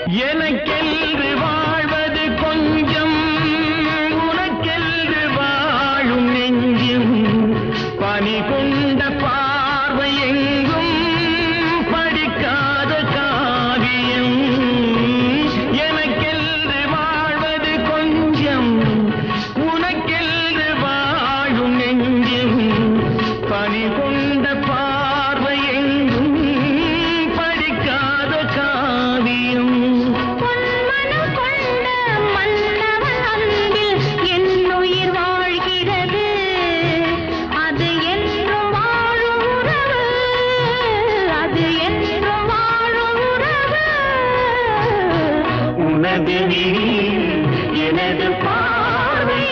எனக்கென்று வாழ்வது கொஞ்சம், உனக்கென்று வாழும் நெஞ்சும், பனி கொண்ட பார்வை எங்கும் படிக்காத காவியம். எனக்கென்று வாழ்வது கொஞ்சம், உனக்கென்று வாழும் நெஞ்சும், பனி கொண்ட பார்வை எங்கும் படிக்காத காவியம். பொன்மனம் கொண்ட மன்னவன் அன்பில் என் உயிர் வாழ்கிறது. அது என்றும் வாழும் உறவு, அது என்றும் வாழும் உறவு. உனது விழி எனது பார்வை